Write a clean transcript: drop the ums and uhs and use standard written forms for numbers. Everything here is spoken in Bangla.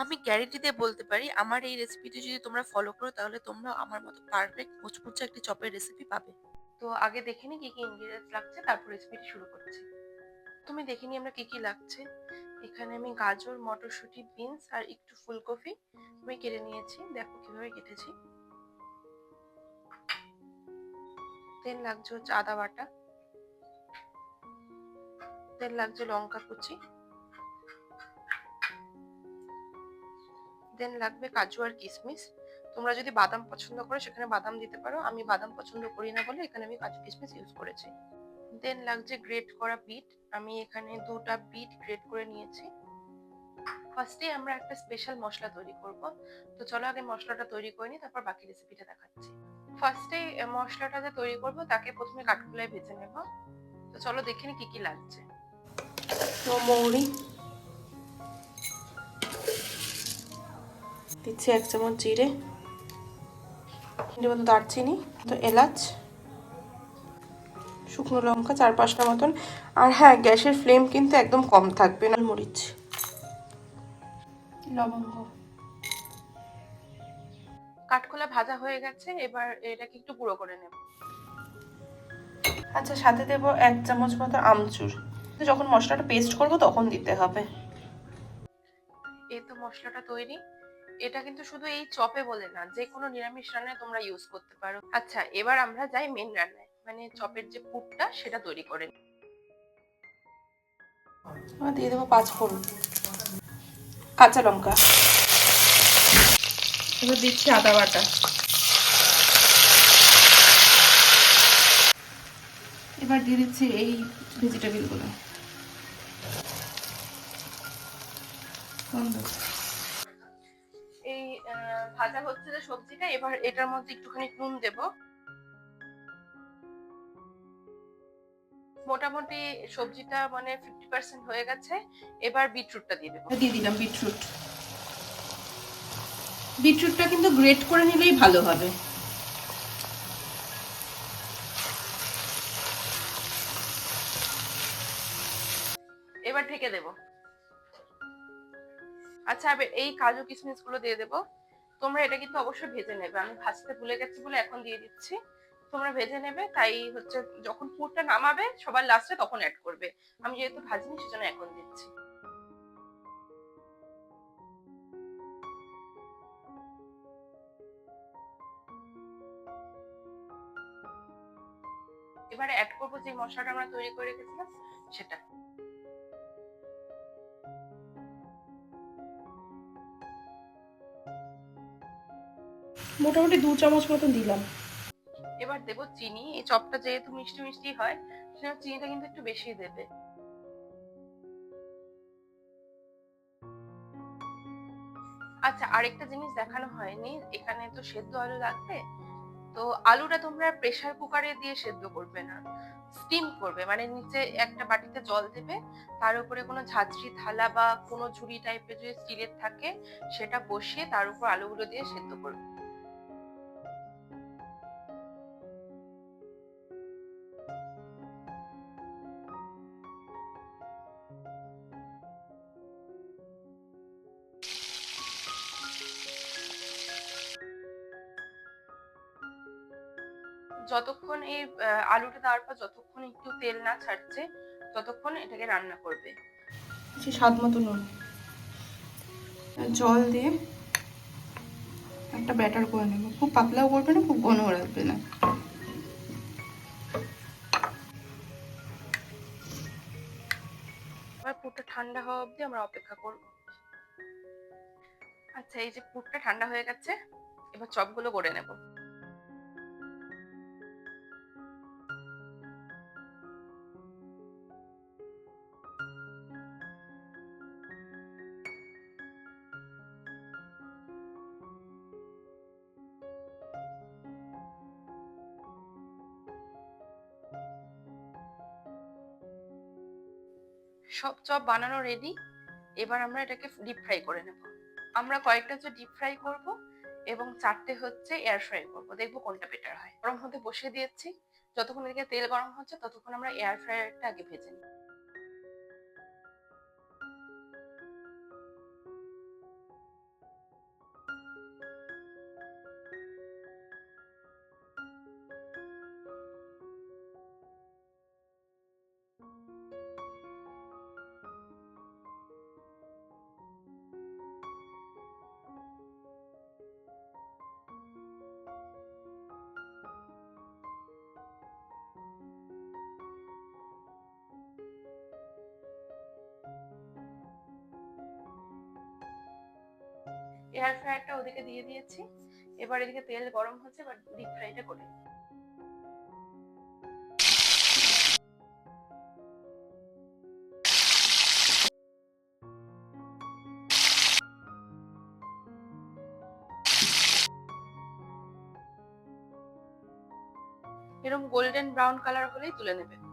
আমি গ্যারান্টি দিয়ে বলতে পারি আমার এই রেসিপিটি যদি তোমরা ফলো করো তাহলে তোমরা আমার মতো পারফেক্ট মুচমুচে একটি চপের রেসিপি পাবে। তো আগে দেখে নি কি কি ইনগ্রেডিয়েন্টস লাগছে, তারপর রেসিপিটি শুরু করছি। তুমি দেখে নি আমরা কি কি লাগছে। এখানে আমি গাজর, মটরশুঁটি, বিনস আর একটু ফুলকপি আমি কেটে নিয়েছি, দেখো কিভাবে কেটেছি। দেন লাগছে হচ্ছে আদা বাটা, দেন লাগছে লঙ্কা কুচি, দেন লাগবে কাজু আর কিশমিশ। তোমরা যদি বাদাম পছন্দ করো সেখানে বাদাম দিতে পারো, আমি বাদাম পছন্দ করি না বলে এখানে আমি কাজু কিশমিশ ইউজ করেছি। দেন লাগছে গ্রেট করা বিট, আমি এখানে 2টা বিট গ্রেট করে নিয়েছি। ফার্স্টে আমরা একটা স্পেশাল মশলা তৈরি করব, তো চলো আগে মশলাটা তৈরি করে নিই, তারপর বাকি রেসিপিটা দেখাচ্ছি। ফার্স্টে মশলাটা যে তৈরি করব তাকে প্রথমে কাঠখোলায় ভেজে নেব। তো চলো দেখে নিই কি কি লাগছে। তো মৌরি দিচ্ছি, 1 চামচ জিরে, মতো দারচিনি, তো এলাচ, শুকনো লঙ্কা 4-5টা মতন। আর হ্যাঁ, গ্যাসের ফ্লেম কিন্তু একদম কম থাকবে না। মরিচ, লবঙ্গ। কাঠখোলা ভাজা হয়ে গেছে, এবার এটাকে একটু গুঁড়ো করে নেব। আচ্ছা, সাথে দেবো 1 চামচ মতো আমচুর, যখন মশলাটা পেস্ট করব তখন দিতে হবে। এই তো মশলাটা তৈরি। এটা কিন্তু শুধু এই চপে বলে না, যে কোনো নিরামিষ রান্নায় তোমরা ইউজ করতে পারো। আচ্ছা, এবার আমরা যাই মেন রান্নায়, মানে চপের যে পুরটা সেটা তৈরি করে। দিয়ে দেবো 5 ফোড়ন, কাঁচা লঙ্কা, এবার দিচ্ছি আদা বাটা, এবার দিয়ে দিচ্ছি এই ভেজিটেবিলগুলো। এই ভাজা হচ্ছে যে সবজিটা, এবার এটার মধ্যে একটুখানি নুন দেব। মোটামুটি সবজিটা মানে 50% হয়ে গেছে, এবার বিটরুটটা দিয়ে দেবো। দিয়ে দিলাম বিটরুট। বিটরুটটা কিন্তু গ্রেট করে নিলেই ভালো হবে। এবার ঢেকে দেব। আচ্ছা, এবার এই কাজু কিশমিশ গুলো দিয়ে দেবো। তোমরা এটা কিন্তু অবশ্যই ভেজে নেবে, আমি ভাজতে ভুলে গেছি বলে এখন দিয়ে দিচ্ছি। তোমরা ভেজে নেবে, তাই হচ্ছে যখন পুরটা নামাবে সবার লাস্টে তখন অ্যাড করবে। আমি যেহেতু ভাজিনি সেজন্য এখন দিচ্ছি। এবারে অ্যাড করবো যে মশলাটা আমরা তৈরি করে রেখেছিলাম সেটা। মোটামুটি 2 চামচ মতন দিলাম। এবার দেবো চিনি, এই চপটা যেহেতু মিষ্টি মিষ্টি হয় সেজন্য চিনিটা কিন্তু একটু বেশি দেবে। আচ্ছা, আরেকটা জিনিস দেখানো হয়নি, এখানে তো সেদ্ধ আলু লাগবে। তো আলুটা তোমরা প্রেসার কুকারে দিয়ে সেদ্ধ করবে না, স্টিম করবে। মানে নিচে একটা বাটিতে জল দেবে, তার উপরে কোনো ঝাঁঝরি থালা বা কোনো ঝুড়ি টাইপের যদি স্টিলের থাকে সেটা বসিয়ে তার উপর আলুগুলো দিয়ে সেদ্ধ করবে। যতক্ষণ এই আলুটা দেওয়ার পর যতক্ষণ একটু তেল না ছাড়ছে ততক্ষণ এটাকে রান্না করবে। স্বাদ মতো নুন, জল দিয়ে একটা ব্যাটার করে নেব। খুব পাতলাও করবে না, খুব ঘনও রাখবে না। এবার পুরটা ঠান্ডা হওয়া অবধি আমরা অপেক্ষা করব। আচ্ছা, এই যে পুরটা ঠান্ডা হয়ে গেছে, এবার চপগুলো করে নেব। সব চপ বানানো রেডি, এবার আমরা এটাকে ডিপ ফ্রাই করে নেব। আমরা কয়েকটা হচ্ছে ডিপ ফ্রাই করব এবং 4টে হচ্ছে এয়ার ফ্রাই করব, দেখবো কোনটা বেটার হয়। গরম হতে বসিয়ে দিয়েছি, যতক্ষণ এদিকে তেল গরম হচ্ছে ততক্ষণ আমরা এয়ার ফ্রায়ারটা আগে ভেজে নিই। এয়ার ফ্রায়ারটা ওদিকে দিয়ে দিয়েছি। এবার এদিকে তেল গরম হচ্ছে, এবার ডিপ ফ্রাইটা করে নিই। এরকম গোল্ডেন ব্রাউন কালার হলেই তুলে নেবে।